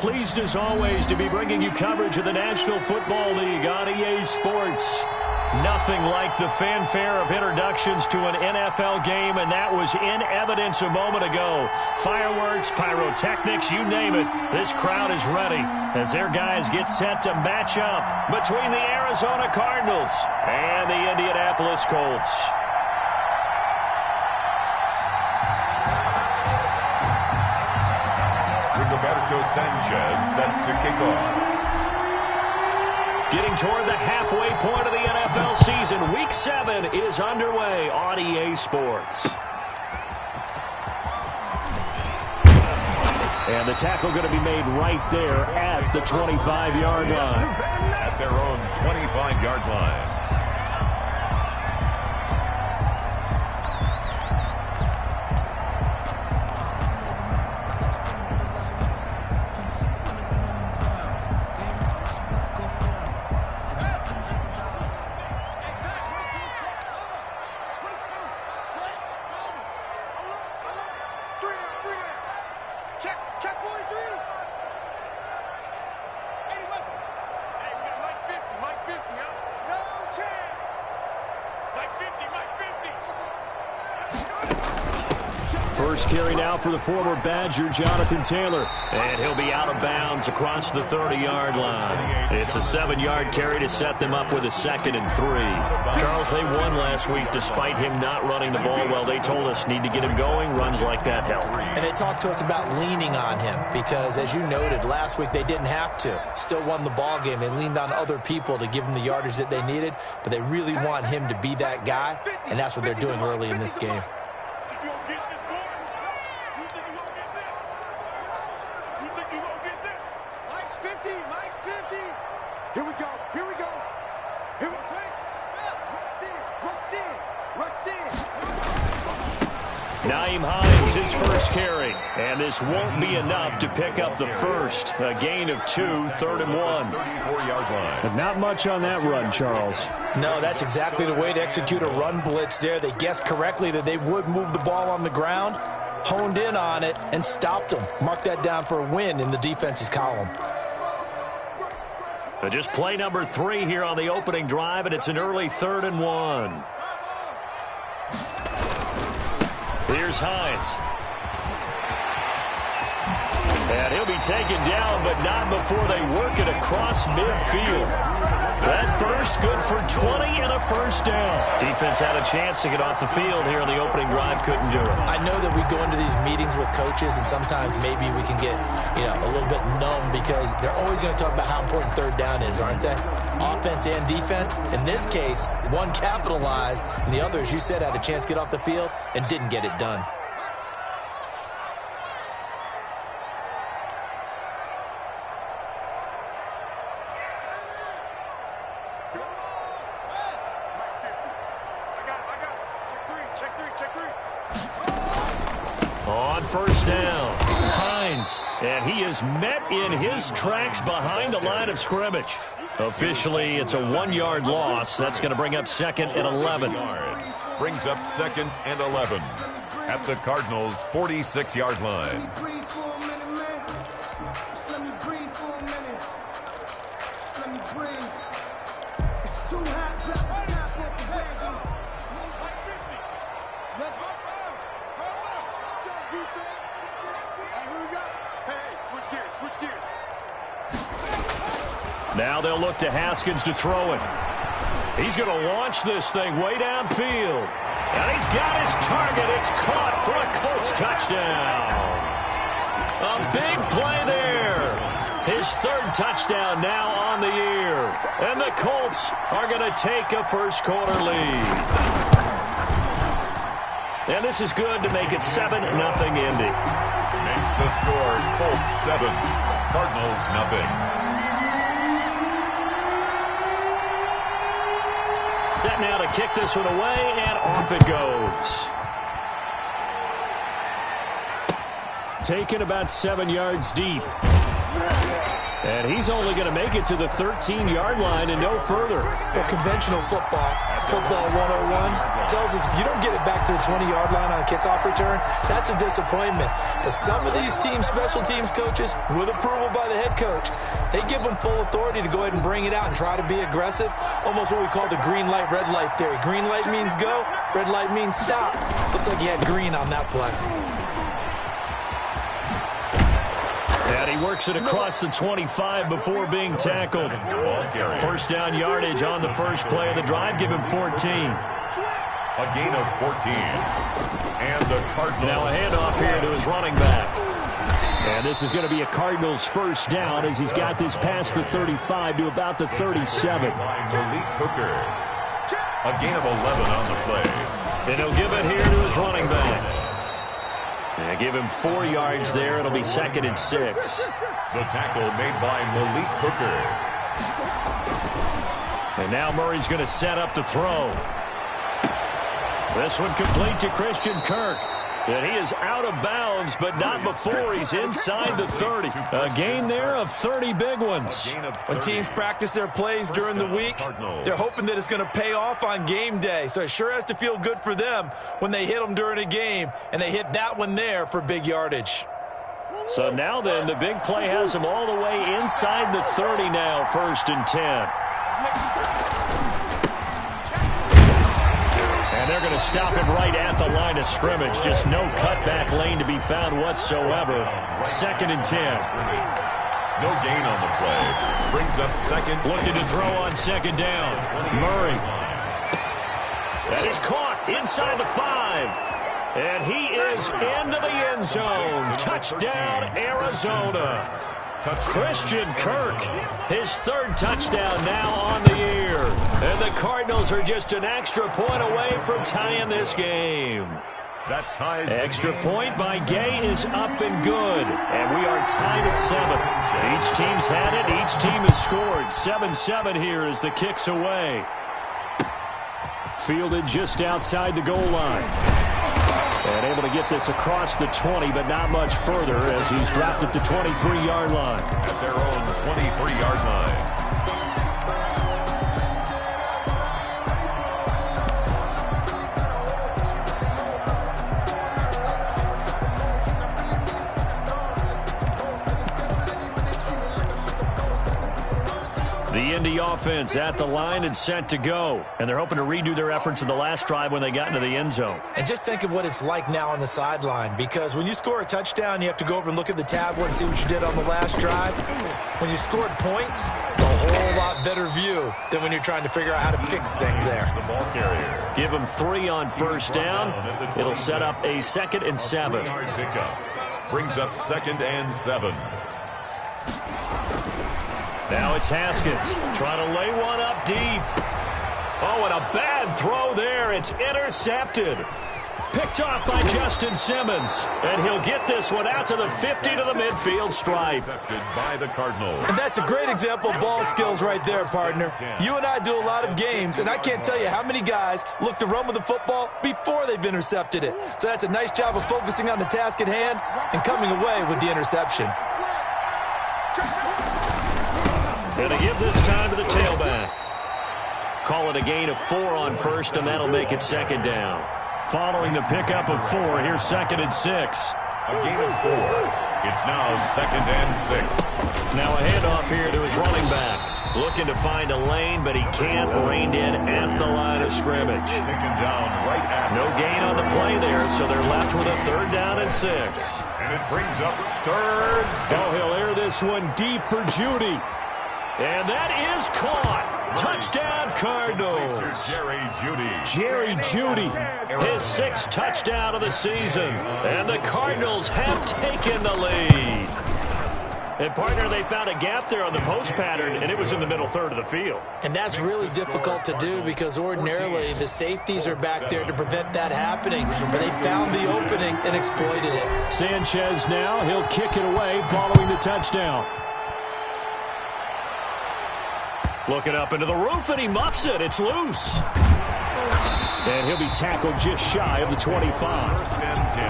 pleased as always to be bringing you coverage of the National Football League on EA Sports. Nothing like the fanfare of introductions to an NFL game, and that was in evidence a moment ago. Fireworks, pyrotechnics, you name it. This crowd is ready as their guys get set to match up between the Arizona Cardinals and the Indianapolis Colts. Roberto Sanchez set to kick off. Getting toward the halfway point of the NFL season, Week 7 is underway on EA Sports. And the tackle going to be made right there at the 25-yard line. At their own 25-yard line. First carry now for the former Badger, Jonathan Taylor. And he'll be out of bounds across the 30-yard line. It's a 7-yard carry to set them up with a 2nd and 3. Charles, they won last week despite him not running the ball well. They told us need to get him going. Runs like that help. And they talked to us about leaning on him because, as you noted, last week they didn't have to. Still won the ball game. They leaned on other people to give them the yardage that they needed, but they really want him to be that guy, and that's what they're doing early in this game. His first carry, and this won't be enough to pick up the first. A gain of 2, 3rd and 1. 34-yard line. But not much on that run, Charles. No, that's exactly the way to execute a run blitz there. They guessed correctly that they would move the ball on the ground, honed in on it, and stopped them. Mark that down for a win in the defense's column. Just play number 3 here on the opening drive, and it's an early 3rd and 1. Here's Hines. And he'll be taken down, but not before they work it across midfield. That burst good for 20 and a first down. Defense had a chance to get off the field here on the opening drive, couldn't do it. I know that we go into these meetings with coaches, and sometimes maybe we can get, a little bit numb because they're always going to talk about how important 3rd down is, aren't they? Offense and defense. In this case, one capitalized, and the other, as you said, had a chance to get off the field and didn't get it done. On first down, Hines, and he is met in his tracks behind the line of scrimmage. Officially, it's a 1-yard loss. That's going to bring up 2nd and 11. Brings up 2nd and 11 at the Cardinals' 46-yard line. Now they'll look to Haskins to throw it. He's going to launch this thing way downfield. And he's got his target. It's caught for a Colts touchdown. A big play there. His 3rd touchdown now on the year. And the Colts are going to take a first-quarter lead. And this is good to make it 7-0 Indy. Makes the score Colts 7, Cardinals nothing. Set now to kick this one away, and off it goes. Taken about 7 yards deep. And he's only going to make it to the 13-yard line and no further. Well, conventional football 101, tells us if you don't get it back to the 20-yard line on a kickoff return, that's a disappointment. But some of these special teams coaches, with approval by the head coach, they give them full authority to go ahead and bring it out and try to be aggressive. Almost what we call the green light, red light theory. Green light means go, red light means stop. Looks like he had green on that play. And he works it across the 25 before being tackled. First down yardage on the first play of the drive. Give him 14. A gain of 14. And the Cardinals. Now a handoff here to his running back. And this is going to be a Cardinals first down as he's got this past the 35 to about the 37. Malik Hooker. A gain of 11 on the play. And he'll give it here to his running back. And give him 4 yards there. It'll be 2nd and 6. The tackle made by Malik Hooker. And now Murray's going to set up the throw. This one complete to Christian Kirk. And he is out of bounds, but not before he's inside the 30. A gain there of 30 big ones. When teams practice their plays during the week, they're hoping that it's going to pay off on game day. So it sure has to feel good for them when they hit them during a game, and they hit that one there for big yardage. So now then, the big play has them all the way inside the 30 now, 1st and 10. And they're going to stop him right at the line of scrimmage. Just no cutback lane to be found whatsoever. 2nd and 10. No gain on the play. Brings up 2nd. Looking to throw on 2nd down. Murray. That is caught inside the 5. And he is into the end zone. Touchdown, Arizona. Christian Kirk, his 3rd touchdown now on the year. And the Cardinals are just an extra point away from tying this game. That ties extra point by Gay is up and good. And we are tied at 7. Each team's had it. Each team has scored. 7-7 here as the kick's away. Fielded just outside the goal line. And able to get this across the 20, but not much further as he's dropped at the 23-yard line. At their own 23-yard line. The Indy offense at the line and set to go. And they're hoping to redo their efforts in the last drive when they got into the end zone. And just think of what it's like now on the sideline, because when you score a touchdown, you have to go over and look at the tablet and see what you did on the last drive. When you scored points, it's a whole lot better view than when you're trying to figure out how to fix things there. The ball carrier. Give him 3 on first down. It'll set up a 2nd and 7. Pickup. Brings up 2nd and 7. Now it's Haskins trying to lay one up deep. Oh, and a bad throw there. It's intercepted. Picked off by Justin Simmons. And he'll get this one out to the 50 to the midfield stripe. Intercepted by the Cardinals. And that's a great example of ball skills right there, partner. You and I do a lot of games, and I can't tell you how many guys look to run with the football before they've intercepted it. So that's a nice job of focusing on the task at hand and coming away with the interception. Going to give this time to the tailback. Call it a gain of 4 on first, and that'll make it 2nd down. Following the pickup of 4, here's 2nd and 6. A gain of 4. It's now 2nd and 6. Now a handoff here to his running back. Looking to find a lane, but he can't. Reined in at the line of scrimmage. Taken down right at. No gain on the play there, so they're left with a 3rd down and 6. And it brings up 3rd. Oh, he'll air this one deep for Judy. And that is caught. Touchdown, Cardinals. Jerry Judy, his 6th touchdown of the season. And the Cardinals have taken the lead. And, partner, they found a gap there on the post pattern, and it was in the middle 3rd of the field. And that's really difficult to do because ordinarily the safeties are back there to prevent that happening. But they found the opening and exploited it. Sanchez now, he'll kick it away following the touchdown. Looking up into the roof, and he muffs it. It's loose. And he'll be tackled just shy of the 25. 1st and 10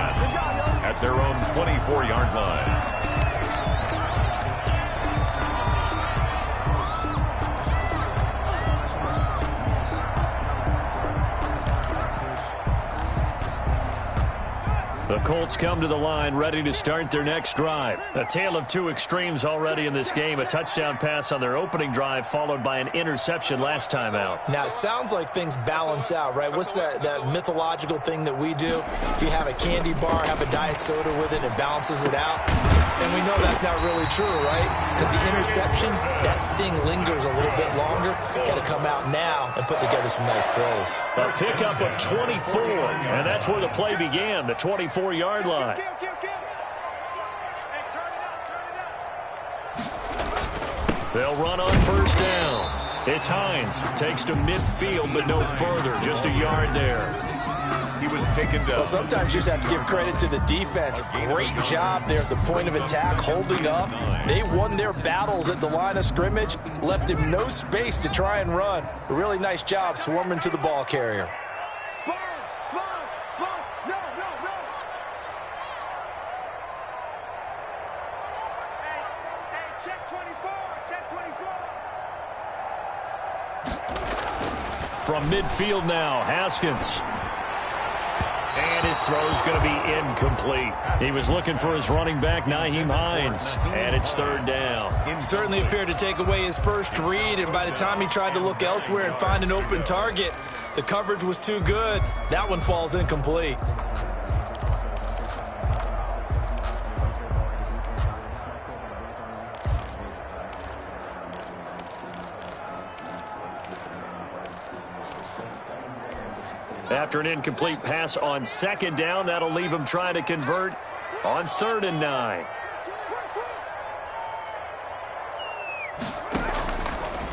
at their own 24-yard line. Colts come to the line, ready to start their next drive. A tale of two extremes already in this game. A touchdown pass on their opening drive, followed by an interception last time out. Now, it sounds like things balance out, right? What's that mythological thing that we do? If you have a candy bar, have a diet soda with it, it balances it out. And we know that's not really true, right? Because the interception, that sting lingers a little bit longer. Got to come out now and put together some nice plays. A pickup of 24, and that's where the play began, the 24-yard line. They'll run on first down. It's Hines. Takes to midfield, but no further. Just a yard there. He was taken down. Well, sometimes you just have to give credit to the defense. Great job there at the point of attack, holding up. They won their battles at the line of scrimmage, left him no space to try and run. A really nice job swarming to the ball carrier. From midfield now, Haskins. And his throw's going to be incomplete. He was looking for his running back, Nyheim Hines, and it's third down. Certainly appeared to take away his first read, and by the time he tried to look elsewhere and find an open target, the coverage was too good. That one falls incomplete. After an incomplete pass on second down, that'll leave him trying to convert on 3rd and 9.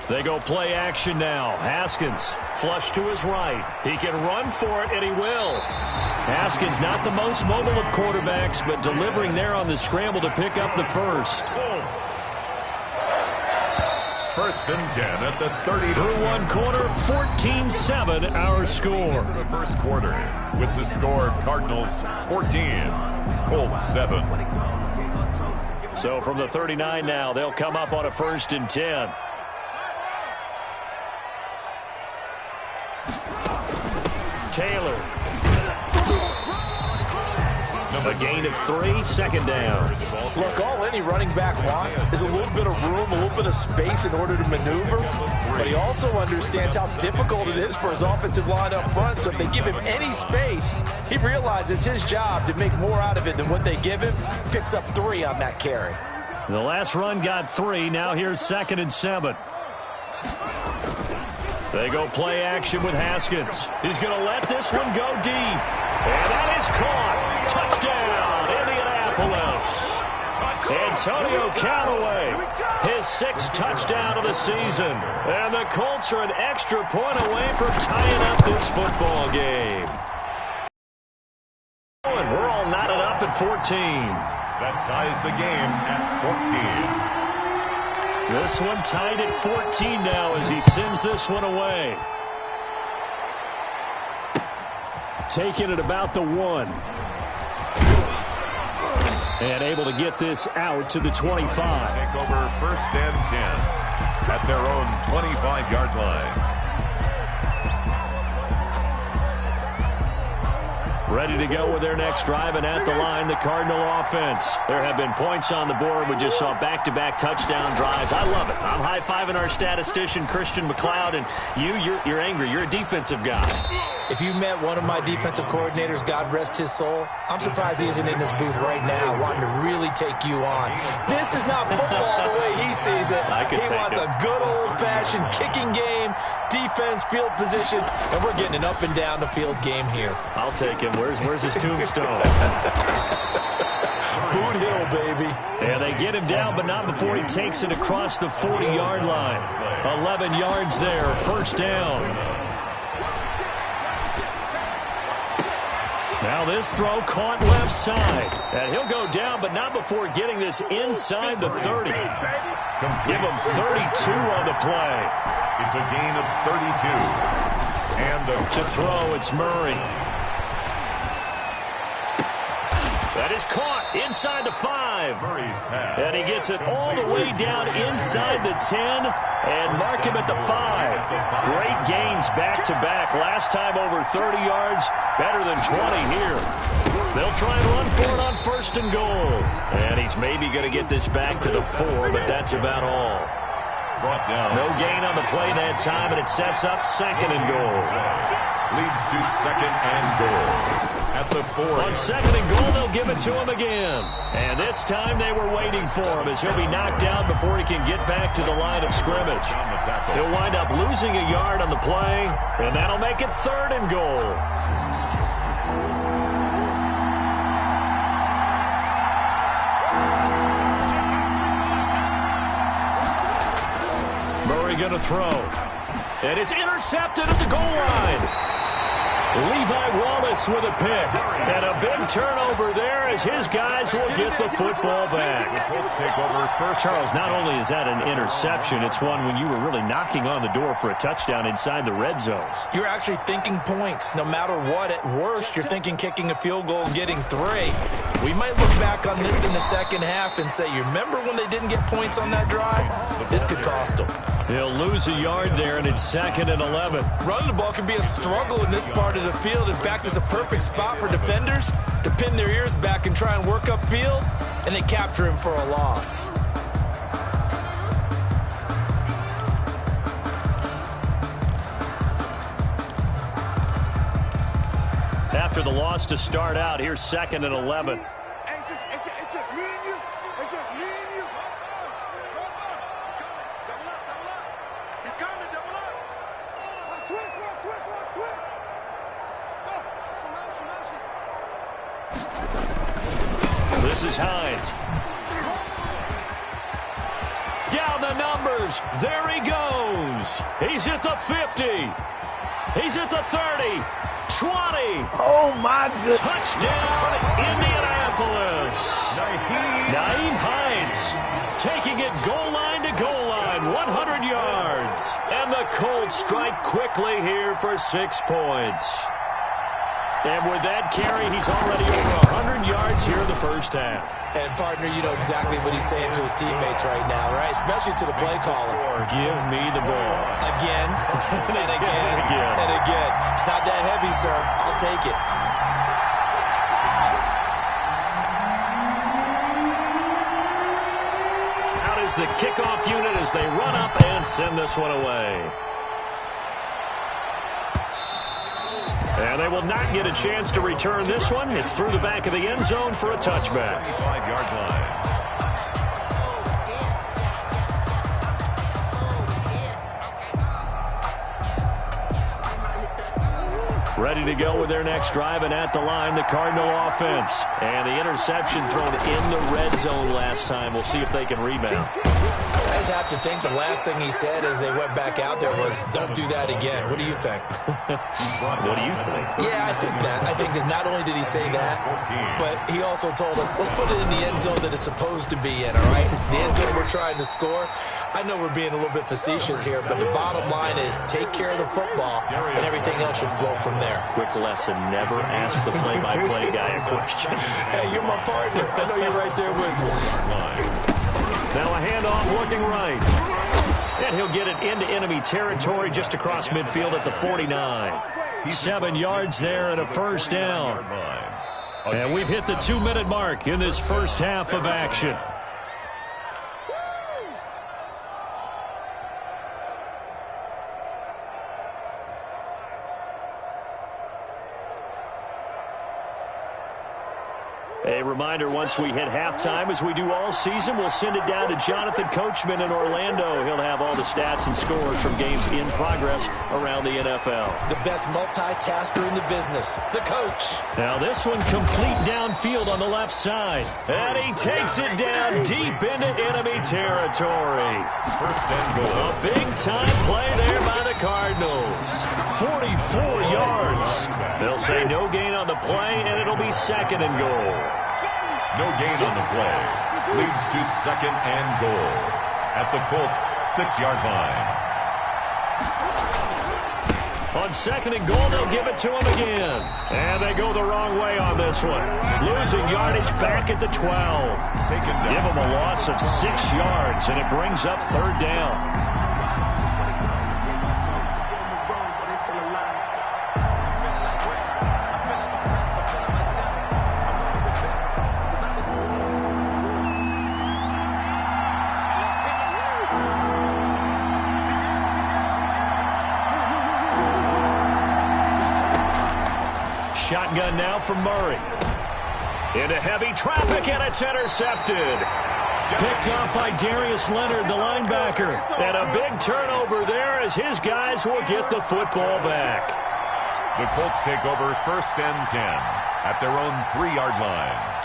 They go play action now. Haskins flush to his right. He can run for it, and he will. Haskins not the most mobile of quarterbacks, but delivering there on the scramble to pick up the first. First and 10 at the 30. Through one quarter, 14-7 our score. The first quarter with the score Cardinals 14, Colts 7. So from the 39 now, they'll come up on a 1st and 10. Taylor. A gain of 3, 2nd down. Look, all any running back wants is a little bit of room, a little bit of space in order to maneuver. But he also understands how difficult it is for his offensive line up front. So if they give him any space, he realizes his job to make more out of it than what they give him. Picks up 3 on that carry. The last run got 3. Now here's 2nd and 7. They go play action with Haskins. He's going to let this one go deep. And that is caught. Touchdown, Indianapolis. Antonio Callaway, his 6th touchdown of the season. And the Colts are an extra point away from tying up this football game. And we're all knotted up at 14. That ties the game at 14. This one tied at 14 now as he sends this one away. Taking it about the 1. And able to get this out to the 25. Take over 1st and 10 at their own 25-yard line. Ready to go with their next drive, and at the line, the Cardinal offense. There have been points on the board. We just saw back-to-back touchdown drives. I love it. I'm high-fiving our statistician, Christian McLeod, and you're angry. You're a defensive guy. If you met one of my defensive coordinators, God rest his soul, I'm surprised he isn't in this booth right now wanting to really take you on. This is not football the way he sees it. He wants a good old-fashioned kicking game, defense, field position, and we're getting an up and down the field game here. I'll take him. Where's his tombstone? Boot Hill, baby. And they get him down, but not before he takes it across the 40-yard line. 11 yards there, 1st down. Now this throw caught left side. And he'll go down, but not before getting this inside the 30. Give him 32 on the play. It's a gain of 32. And to throw, it's Murray. That is caught inside the 5. And he gets it all the way down inside the 10 and mark him at the 5. Great gains back-to-back. Last time over 30 yards, better than 20 here. They'll try and run for it on 1st and goal. And he's maybe going to get this back to the 4, but that's about all. Brought down. No gain on the play that time, and it sets up 2nd and goal. Leads to 2nd and goal. At the 4. On 2nd and goal, they'll give it to him again. And this time they were waiting for him as he'll be knocked down before he can get back to the line of scrimmage. He'll wind up losing a yard on the play, and that'll make it 3rd and goal. Murray going to throw. And it's intercepted at the goal line. Levi Wallace with a pick. And a big turnover there as his guys will get the football back. Charles, not only is that an interception, it's one when you were really knocking on the door for a touchdown inside the red zone. You're actually thinking points. No matter what, at worst, you're thinking kicking a field goal and getting 3. We might look back on this in the second half and say, you remember when they didn't get points on that drive? This could cost them. He'll lose a yard there, and it's 2nd and 11. Running the ball can be a struggle in this part of the field. In fact, it's a perfect spot for defenders to pin their ears back and try and work upfield, and they capture him for a loss. After the loss to start out, here's 2nd and 11. It's just me and you. It's just me and you. Double up. He's coming, double up. One switch. Go. This is Hines. Down the numbers. There he goes. He's at the 50. He's at the 30. 20. Oh, my goodness. Touchdown, Indianapolis. Nyheim Hines taking it goal line to goal line, 100 yards. And the Colts strike quickly here for 6 points. And with that carry, he's already over 100 yards here in the first half. And, partner, you know exactly what he's saying to his teammates right now, right? Especially to the play caller. Give me the ball. Again, and again, and again. It's not that heavy, sir. I'll take it. Out is the kickoff unit as they run up and send this one away. And they will not get a chance to return this one. It's through the back of the end zone for a touchback. 5-yard line. Ready to go with their next drive, and at the line, the Cardinal offense. And the interception thrown in the red zone last time. We'll see if they can rebound. I just have to think the last thing he said as they went back out there was, don't do that again. What do you think? What do you think? Yeah, I think that. I think that not only did he say that, but he also told them, let's put it in the end zone that it's supposed to be in, all right? The end zone we're trying to score. I know we're being a little bit facetious here, but the bottom line is take care of the football, and everything else should flow from there. Quick lesson, never ask the play-by-play guy a question. Hey, you're my partner. I know you're right there with me. Now a handoff looking right. And he'll get it into enemy territory just across midfield at the 49. 7 yards there and a first down. And we've hit the 2-minute mark in this first half of action. A reminder, once we hit halftime, as we do all season, we'll send it down to Jonathan Coachman in Orlando. He'll have all the stats and scores from games in progress around the NFL. The best multitasker in the business, the coach. Now this one complete downfield on the left side. And he takes it down deep into enemy territory. First and goal. A big-time play there by the Cardinals. 44 yards. They'll say no gain on the play, and it'll be 2nd and goal. No gain on the play. Leads to 2nd and goal. At the Colts' 6-yard line. On 2nd and goal, they'll give it to him again. And they go the wrong way on this one. Losing yardage back at the 12. Give them a loss of 6 yards, and it brings up 3rd down. Shotgun now from Murray. Into heavy traffic, and it's intercepted. Picked off by Darius Leonard, the linebacker. And a big turnover there as his guys will get the football back. The Colts take over 1st and 10 at their own 3-yard line.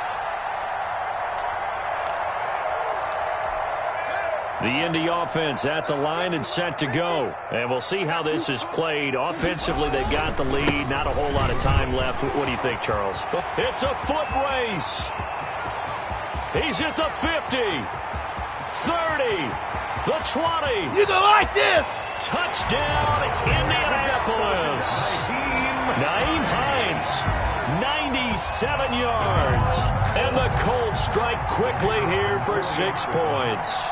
The Indy offense at the line and set to go. And we'll see how this is played. Offensively, they got the lead. Not a whole lot of time left. What do you think, Charles? It's a foot race. He's at the 50, 30, the 20. You gonna like this? Touchdown, Indianapolis. Nyheim Hines, 97 yards. And the Colts strike quickly here for 6 points.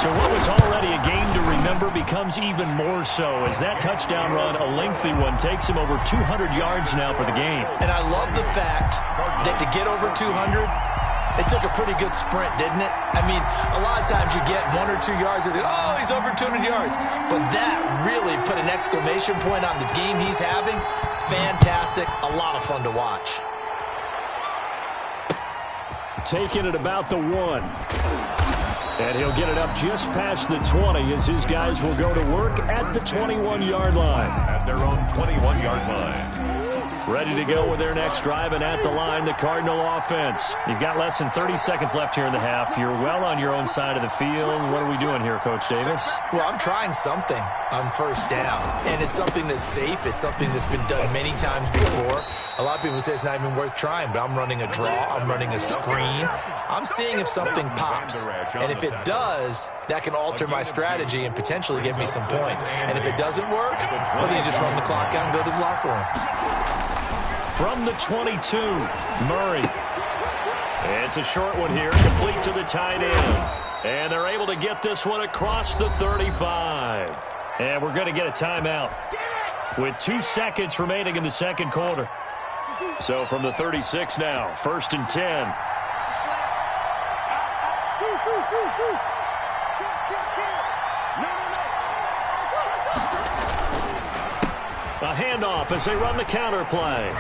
So what was already a game to remember becomes even more so as that touchdown run, a lengthy one, takes him over 200 yards now for the game. And I love the fact that to get over 200, it took a pretty good sprint, didn't it? I mean, a lot of times you get 1 or 2 yards and oh, he's over 200 yards. But that really put an exclamation point on the game he's having. Fantastic. A lot of fun to watch. Taking it about the 1. And he'll get it up just past the 20 as his guys will go to work at the 21-yard line. At their own 21-yard line. Ready to go with their next drive, and at the line, the Cardinal offense. You've got less than 30 seconds left here in the half. You're well on your own side of the field. What are we doing here, Coach Davis? Well, I'm trying something on 1st down, and it's something that's safe. It's something that's been done many times before. A lot of people say it's not even worth trying, but I'm running a draw. I'm running a screen. I'm seeing if something pops, and if it does, that can alter my strategy and potentially give me some points. And if it doesn't work, well, then you just run the clock out and go to the locker room. From the 22, Murray. It's a short one here, complete to the tight end. And they're able to get this one across the 35. And we're going to get a timeout with 2 seconds remaining in the 2nd quarter. So from the 36 now, 1st and 10. A handoff as they run the counter play.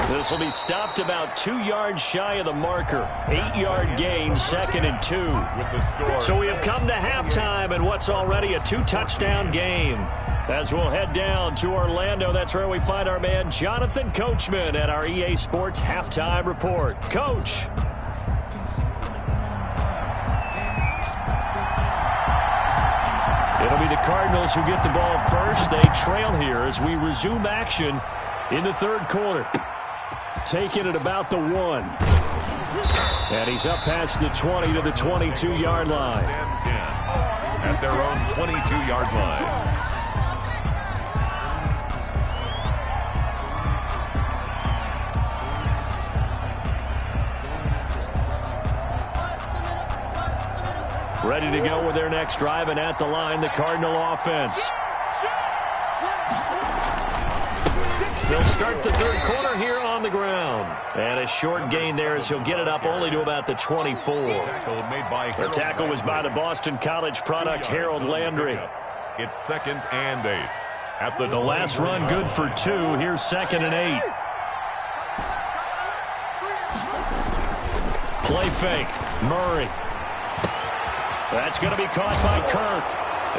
This will be stopped about 2 yards shy of the marker. 8-yard gain, 2nd and 2. With the score. So we have come to halftime in what's already a 2-touchdown game. As we'll head down to Orlando, that's where we find our man Jonathan Coachman at our EA Sports Halftime Report. Coach. It'll be the Cardinals who get the ball first. They trail here as we resume action in the 3rd quarter. Taking it about the 1. And he's up past the 20 to the 22-yard line. 10 at their own 22-yard line. Ready to go with their next drive, and at the line, the Cardinal offense. They'll start the 3rd quarter here on the ground. And a short gain there as he'll get it up only to about the 24. The tackle was by the Boston College product, Harold Landry. It's 2nd and 8. At the last run good for 2. Here's 2nd and 8. Play fake. Murray. That's going to be caught by Kirk.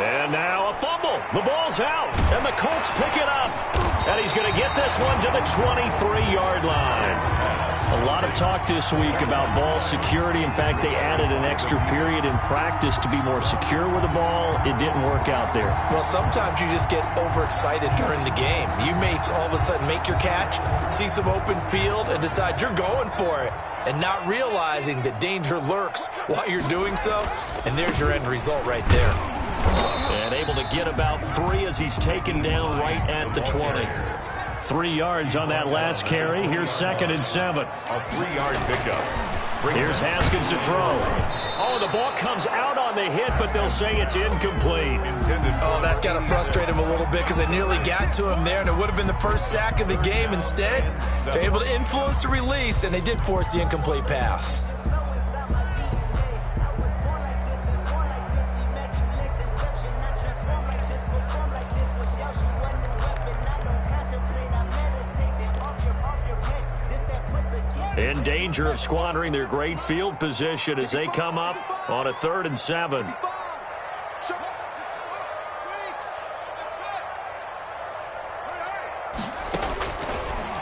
And now a fumble. The ball's out. And the Colts pick it up. And he's going to get this one to the 23-yard line. A lot of talk this week about ball security. In fact, they added an extra period in practice to be more secure with the ball. It didn't work out there. Well, sometimes you just get overexcited during the game. You may all of a sudden make your catch, see some open field, and decide you're going for it, and not realizing that danger lurks while you're doing so. And there's your end result right there. And able to get about 3 as he's taken down right at the 20. 3 yards on that last carry. Here's 2nd and 7. A 3-yard pickup. Here's Haskins to throw. Oh, the ball comes out on the hit, but they'll say it's incomplete. Oh, that's got to frustrate him a little bit because they nearly got to him there, and it would have been the first sack of the game. Instead, they're able to influence the release, and they did force the incomplete pass. In danger of squandering their great field position as they come up on a 3rd and 7.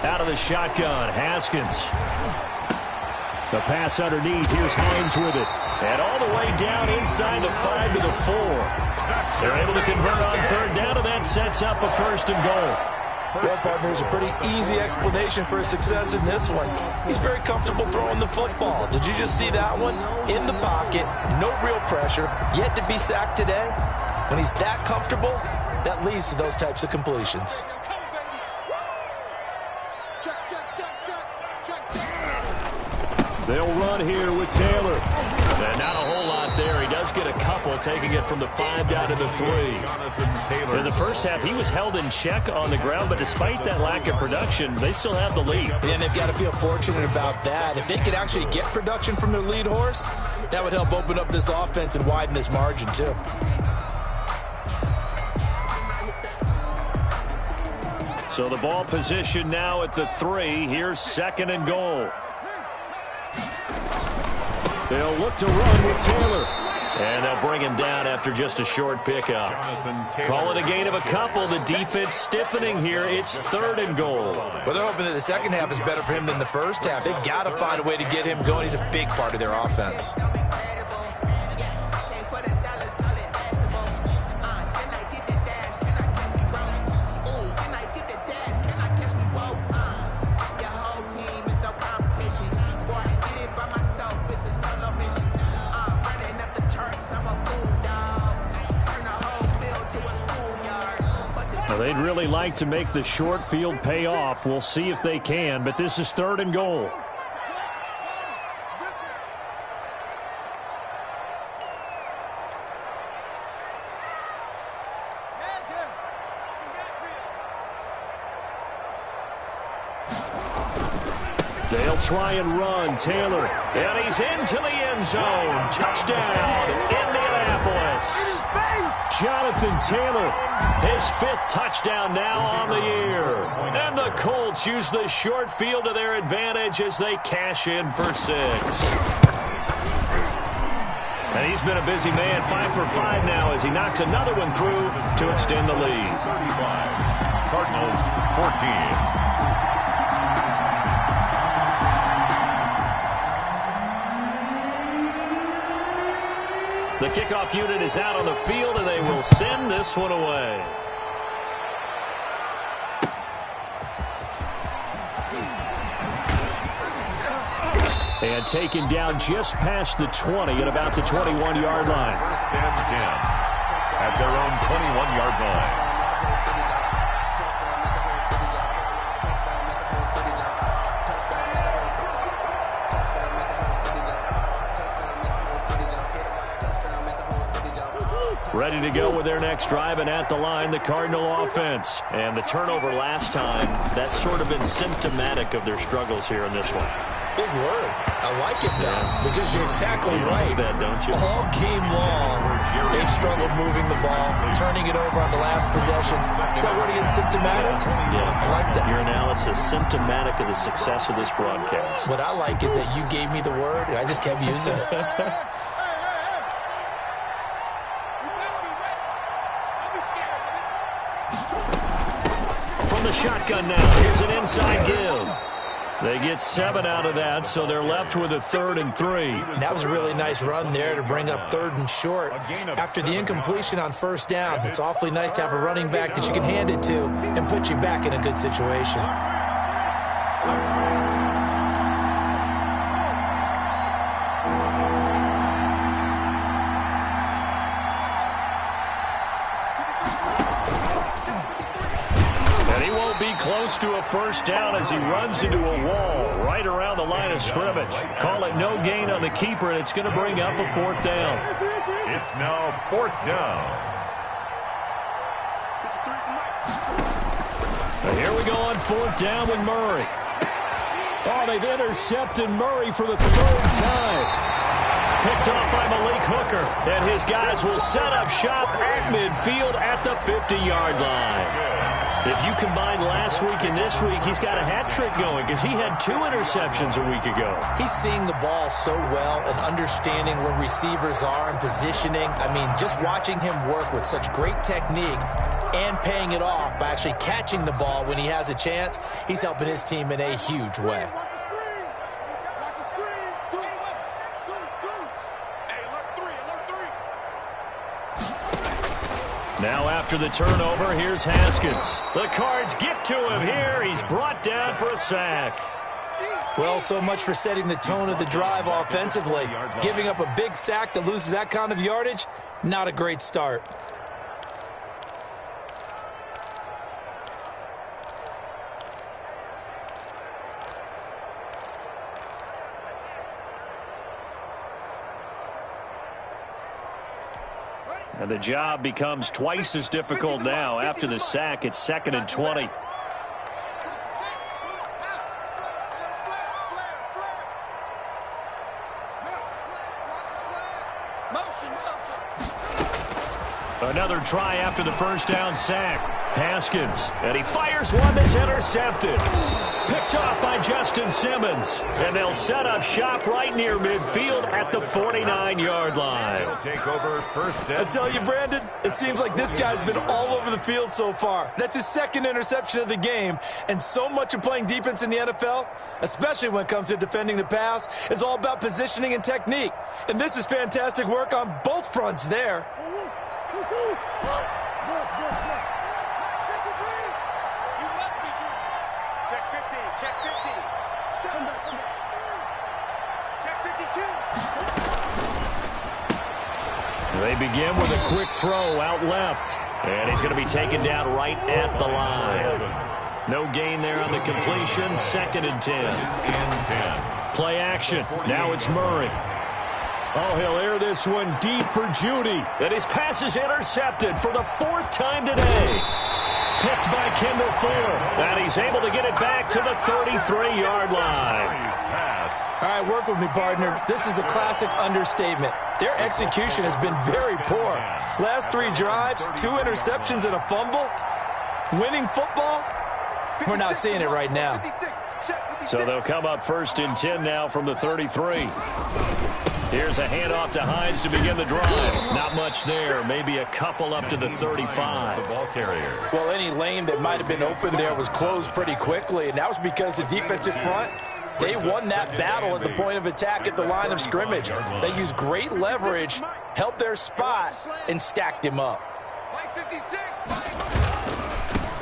Out of the shotgun, Haskins. The pass underneath. Here's Hines with it. And all the way down inside the 5 to the 4. They're able to convert on 3rd down, and that sets up a 1st and goal. Well, partners, a pretty easy explanation for his success in this one. He's very comfortable throwing the football. Did you just see that one? In the pocket, no real pressure, yet to be sacked today. When he's that comfortable, that leads to those types of completions. They'll run here with Taylor. And not a whole lot there. He does get a couple, taking it from the 5 down to the 3. In the first half, he was held in check on the ground, but despite that lack of production, they still have the lead. And they've got to feel fortunate about that. If they could actually get production from their lead horse, that would help open up this offense and widen this margin, too. So the ball position now at the 3. Here's 2nd and goal. They'll look to run with Taylor. And they'll bring him down after just a short pickup. Call it a gain of a couple. The defense stiffening here. It's 3rd and goal. Well, they're hoping that the second half is better for him than the first half. They've got to find a way to get him going. He's a big part of their offense. They'd really like to make the short field pay off. We'll see if they can, but this is 3rd and goal. They'll try and run. Taylor, and he's into the end zone. Touchdown, Indianapolis. Jonathan Taylor, his 5th touchdown now on the year. And the Colts use the short field to their advantage as they cash in for 6. And he's been a busy man, 5 for 5 now as he knocks another one through to extend the lead. 35. Cardinals 14. The kickoff unit is out on the field, and they will send this one away. And taken down just past the 20 at about the 21-yard line. 1st and 10 at their own 21-yard line. Ready to go with their next drive, and at the line, the Cardinal offense. And the turnover last time, that's sort of been symptomatic of their struggles here in this one. Big word. I like it, though, because you're exactly right. That, don't you? All game long, they've struggled moving the ball, turning it over on the last possession. Is that word again, symptomatic? Yeah. I like that. Your analysis, symptomatic of the success of this broadcast. What I like is that you gave me the word, and I just kept using it. From the shotgun now, here's an inside give. They get 7 out of that, so they're left with a 3rd and 3. That was a really nice run there to bring up 3rd and short. After the incompletion on 1st down, it's awfully nice to have a running back that you can hand it to and put you back in a good situation. be close to a first down as he runs into a wall right around the line of scrimmage. Call it no gain on the keeper, and it's going to bring up a fourth down. It's now fourth down. And here we go on fourth down with Murray. Oh, they've intercepted Murray for the third time. Picked off by Malik Hooker. And his guys will set up shop at midfield at the 50-yard line. If you combine last week and this week, he's got a hat trick going because he had 2 interceptions a week ago. He's seeing the ball so well and understanding where receivers are and positioning. I mean, just watching him work with such great technique and paying it off by actually catching the ball when he has a chance, he's helping his team in a huge way. Now after the turnover, here's Haskins. The Cards get to him here. He's brought down for a sack. Well, so much for setting the tone of the drive offensively. Giving up a big sack that loses that kind of yardage, not a great start. And the job becomes twice as difficult now. After the sack, it's 2nd and 20. Another try after the first down sack. Haskins, and he fires one that's intercepted. Picked off by Justin Simmons. And they'll set up shop right near midfield at the 49-yard line. They'll take over first down. I tell you, Brandon, it seems like this guy's been all over the field so far. That's his 2nd interception of the game. And so much of playing defense in the NFL, especially when it comes to defending the pass, is all about positioning and technique. And this is fantastic work on both fronts there. Check 50, check 50. Check 52. They begin with a quick throw out left. And he's going to be taken down right at the line. No gain there on the completion. 2nd and 10. Play action. Now it's Murray. Oh, he'll air this one deep for Judy. And his pass is intercepted for the 4th time today. Picked by Kendall Fuller. And he's able to get it back to the 33-yard line. All right, work with me, partner. This is a classic understatement. Their execution has been very poor. Last 3 drives, 2 interceptions and a fumble. Winning football? We're not seeing it right now. So they'll come up 1st and 10 now from the 33. Here's a handoff to Hines to begin the drive. Not much there. Maybe a couple up to the 35. The ball carrier. Well, any lane that might have been open there was closed pretty quickly, and that was because the defensive front, they won that battle at the point of attack at the line of scrimmage. They used great leverage, held their spot, and stacked him up.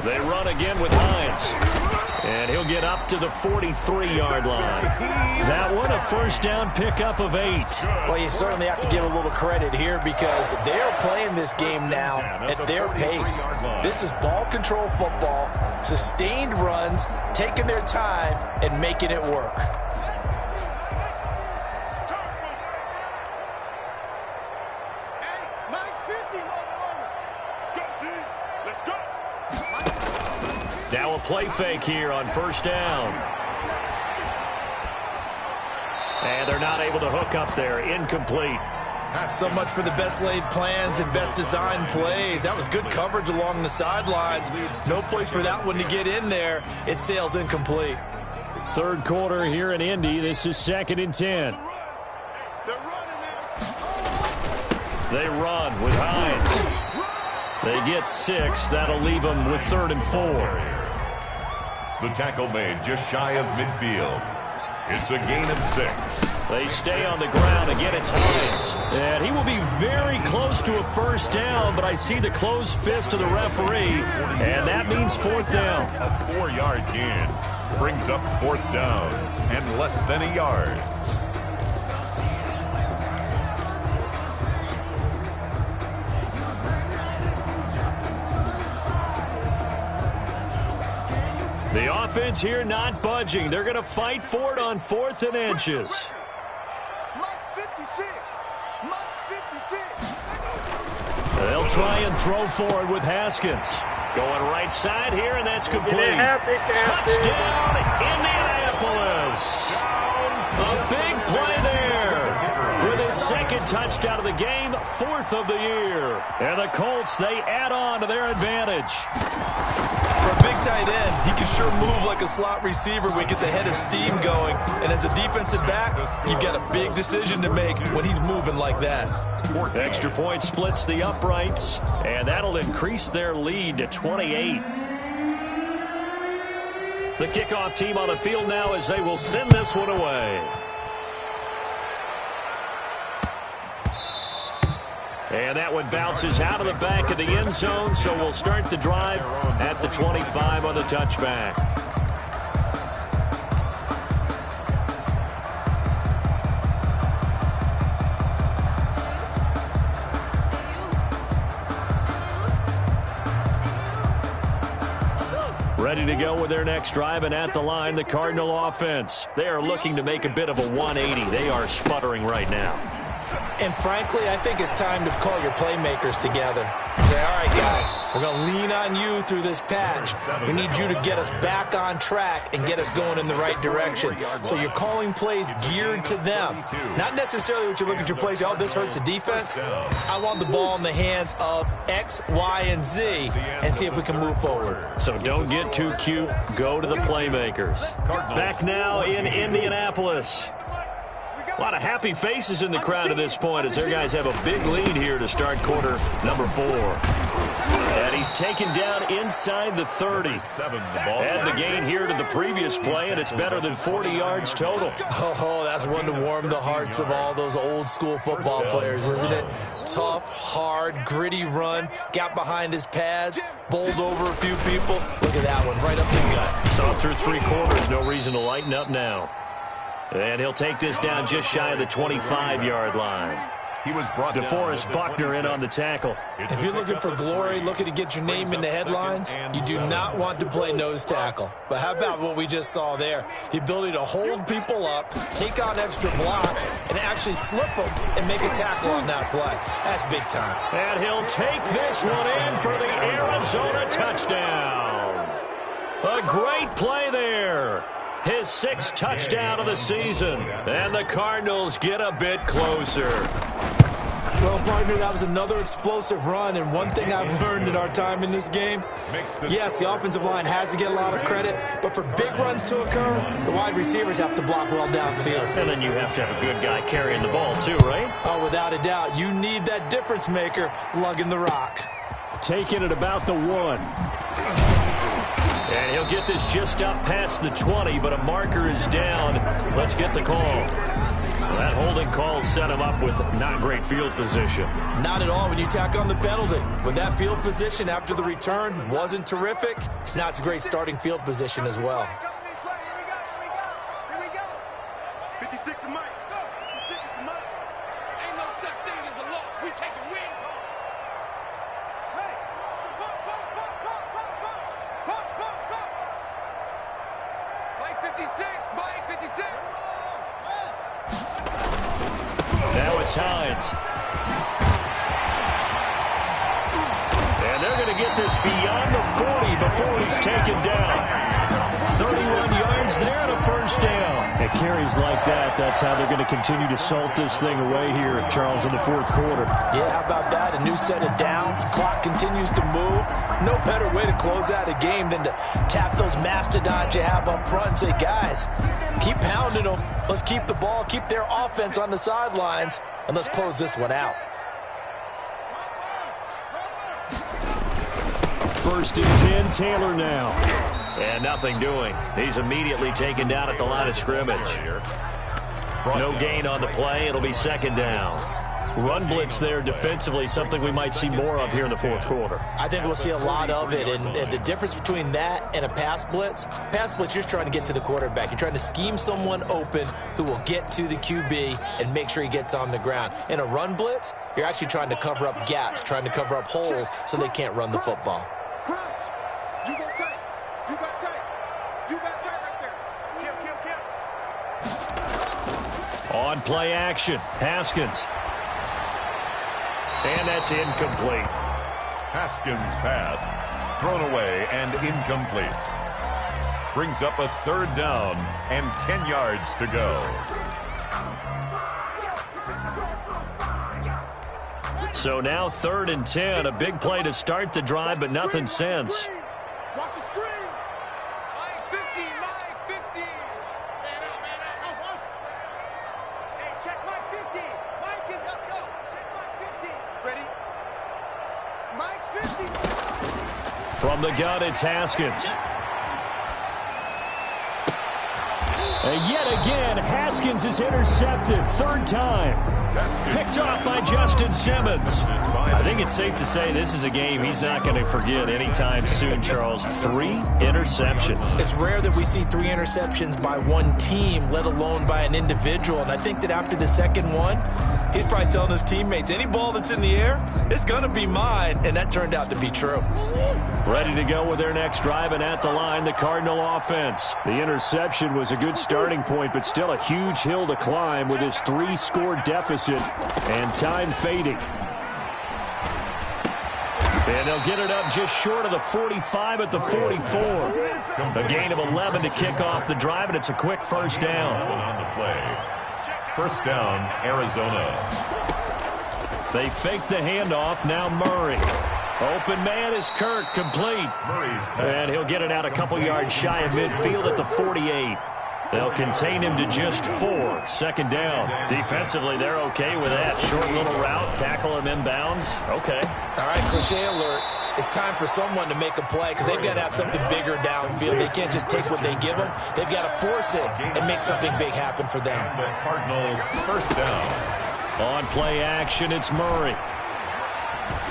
They run again with Hines. And he'll get up to the 43-yard line. That one, a first down pickup of 8. Well, you certainly have to give a little credit here because they're playing this game now at their pace. This is ball control football, sustained runs, taking their time, and making it work. Now a play fake here on first down. And they're not able to hook up there. Incomplete. So much for the best laid plans and best designed plays. That was good coverage along the sidelines. No place for that one to get in there. It sails incomplete. 3rd quarter here in Indy. This is 2nd and 10. They run with Hines. They get 6. That'll leave them with 3rd and 4. The tackle made just shy of midfield. It's a gain of 6. They stay on the ground. Again, it's Hines. And he will be very close to a first down, but I see the closed fist of the referee, and that means 4th down. A 4-yard gain brings up 4th down and less than a yard. offense here not budging. They're going to fight for it on 4th and inches. They'll try and throw forward with Haskins. Going right side here, and that's complete. Touchdown, Indianapolis. A big play there. With his second touchdown of the game, 4th of the year. And the Colts, they add on to their advantage. For a big tight end, he can sure move like a slot receiver when he gets a head of steam going. And as a defensive back, you've got a big decision to make when he's moving like that. Extra point splits the uprights, and that'll increase their lead to 28. The kickoff team on the field now as they will send this one away. And that one bounces out of the back of the end zone, so we'll start the drive at the 25 on the touchback. Ready to go with their next drive, and at the line, the Cardinal offense. They are looking to make a bit of a 180. They are sputtering right now. And frankly, I think it's time to call your playmakers together and say, all right, guys, we're going to lean on you through this patch. We need you to get us back on track and get us going in the right direction. So you're calling plays geared to them. Not necessarily what you look at your plays, oh, this hurts the defense. I want the ball in the hands of X, Y, and Z and see if we can move forward. So don't get too cute. Go to the playmakers. Back now in Indianapolis. A lot of happy faces in the crowd at this point as their guys have a big lead here to start quarter number 4. And he's taken down inside the 30. Add the gain here to the previous play, and it's better than 40 yards total. Oh, that's one to warm the hearts of all those old-school football players, isn't it? Tough, hard, gritty run, got behind his pads, bowled over a few people. Look at that one, right up the gut. Saw through 3 quarters, no reason to lighten up now. And he'll take this down just shy of the 25-yard line. He was brought DeForest Buckner in on the tackle. If you're looking for glory, looking to get your name in the headlines, you do not want to play nose tackle. But how about what we just saw there? The ability to hold people up, take on extra blocks, and actually slip them and make a tackle on that play. That's big time. And he'll take this one in for the Arizona touchdown. A great play there. His 6th touchdown of the season. And the Cardinals get a bit closer. Well, partner, that was another explosive run, and one thing I've learned in our time in this game, yes, the offensive line has to get a lot of credit, but for big runs to occur, the wide receivers have to block well downfield. And then you have to have a good guy carrying the ball too, right? Oh, without a doubt. You need that difference maker lugging the rock. Taking it about the 1. And he'll get this just up past the 20, but a marker is down. Let's get the call. Well, that holding call set him up with not great field position. Not at all when you tack on the penalty. With that field position after the return wasn't terrific, it's not a great starting field position as well. Here we go. 56 to Mike. 56 to Mike. Ain't no such thing as a loss. We taking wins home. Hey, Mike 56. Mike 56. Now it's Hines. And they're going to get this beyond the 40 before he's taken down. 31 yards there and a first down. It carries like that. That's how they're going to continue to salt this thing away here, Charles, in the 4th quarter. Yeah, how about that? A new set of downs. Clock continues to move. No better way to close out a game than to tap those mastodons you have up front and say, guys, keep pounding them. Let's keep the ball, keep their offense on the sidelines, and let's close this one out. 1st and 10, Taylor now. And nothing doing. He's immediately taken down at the line of scrimmage. No gain on the play. It'll be 2nd down. Run blitz there defensively, something we might see more of here in the 4th quarter. I think we'll see a lot of it, and the difference between that and a pass blitz, you're trying to get to the quarterback. You're trying to scheme someone open who will get to the QB and make sure he gets on the ground. In a run blitz, you're actually trying to cover up gaps, trying to cover up holes so they can't run the football. Crouch. You go tight. You got tight. You got On play action, Haskins. And that's incomplete. Haskins' pass thrown away and incomplete. Brings up a 3rd down and 10 yards to go. So now 3rd and 10. A big play to start the drive, but nothing since. Watch the screen. 15, 15. Man out, man out. Hey, check my 15. Mike is up, go. Check my 15. Ready? Mike's 50. From the gun, it's Haskins. And yet again, Haskins is intercepted. 3rd time. Picked off by Justin Simmons. I think it's safe to say this is a game he's not going to forget anytime soon, Charles. 3 interceptions. It's rare that we see 3 interceptions by one team, let alone by an individual. And I think that after the second one, he's probably telling his teammates, any ball that's in the air, it's going to be mine. And that turned out to be true. Ready to go with their next drive, and at the line, the Cardinal offense. The interception was a good starting point, but still a huge hill to climb with his 3-score deficit and time fading. And they'll get it up just short of the 45 at the 44. A gain of 11 to kick off the drive, and it's a quick 1st down. On the play. 1st down, Arizona. They fake the handoff. Now Murray. Open man is Kirk, complete. And he'll get it out a couple yards shy of midfield at the 48. They'll contain him to just 4. 2nd down. Defensively, they're okay with that. Short little route, tackle him inbounds. Okay. All right, cliche alert. It's time for someone to make a play because they've got to have something bigger downfield. They can't just take what they give them. They've got to force it and make something big happen for them. The Cardinal 1st down. On play action, it's Murray.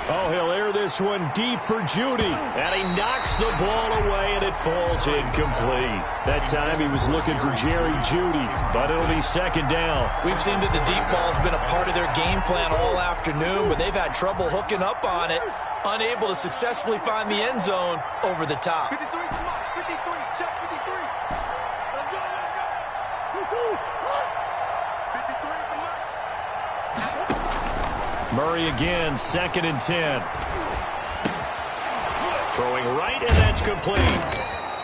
Oh, he'll air this one deep for Judy. And he knocks the ball away, and it falls incomplete. That time he was looking for Jerry Judy, but it'll be 2nd down. We've seen that the deep ball's been a part of their game plan all afternoon, but they've had trouble hooking up on it, unable to successfully find the end zone over the top. 53, come on. 53, check 53. Let's go, let's go. 53 for Mike. Murray again, 2nd and 10. Throwing right, and that's complete.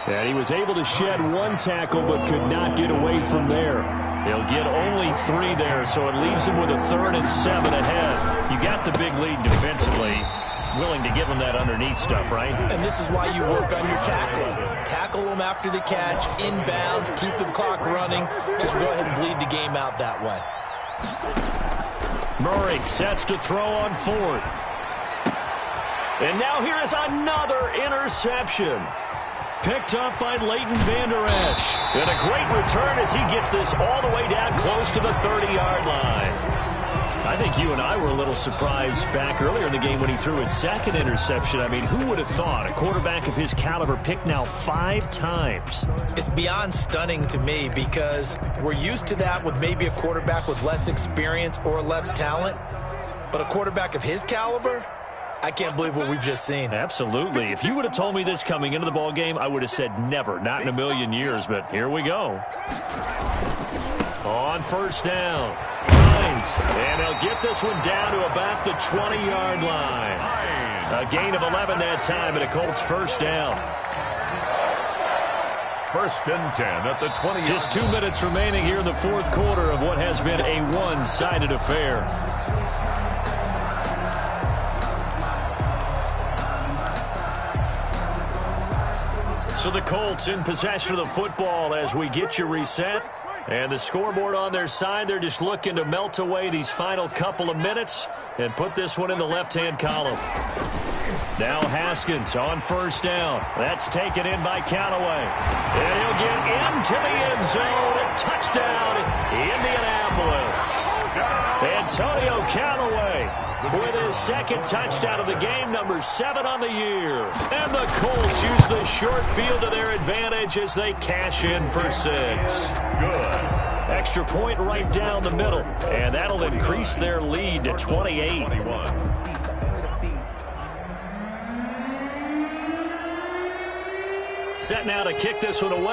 And he was able to shed 1 tackle, but could not get away from there. He'll get only 3 there, so it leaves him with a 3rd and 7 ahead. You got the big lead defensively. Willing to give him that underneath stuff, right? And this is why you work on your tackling. Tackle them after the catch, inbounds, keep the clock running. Just go ahead and bleed the game out that way. Murray sets to throw on 4th. And now here is another interception. Picked up by Leighton Vander Esch. And a great return as he gets this all the way down close to the 30-yard line. I think you and I were a little surprised back earlier in the game when he threw his 2nd interception. I mean, who would have thought a quarterback of his caliber picked now 5 times? It's beyond stunning to me because we're used to that with maybe a quarterback with less experience or less talent. But a quarterback of his caliber, I can't believe what we've just seen. Absolutely. If you would have told me this coming into the ballgame, I would have said never, not in a million years. But here we go. On 1st down. And they'll get this one down to about the 20-yard line. A gain of 11 that time, and a Colts 1st down. 1st and 10 at the 20. Just 2 minutes remaining here in the 4th quarter of what has been a one-sided affair. So the Colts in possession of the football as we get you reset. And the scoreboard on their side, they're just looking to melt away these final couple of minutes and put this one in the left-hand column. Now Haskins on 1st down. That's taken in by Callaway. And he'll get into the end zone. A touchdown, Indianapolis. Antonio Callaway with his 2nd touchdown of the game, number 7 on the year. And the Colts use the short field to their advantage as they cash in for 6. Good. Extra point right down the middle, and that'll increase their lead to 28. Set now to kick this one away.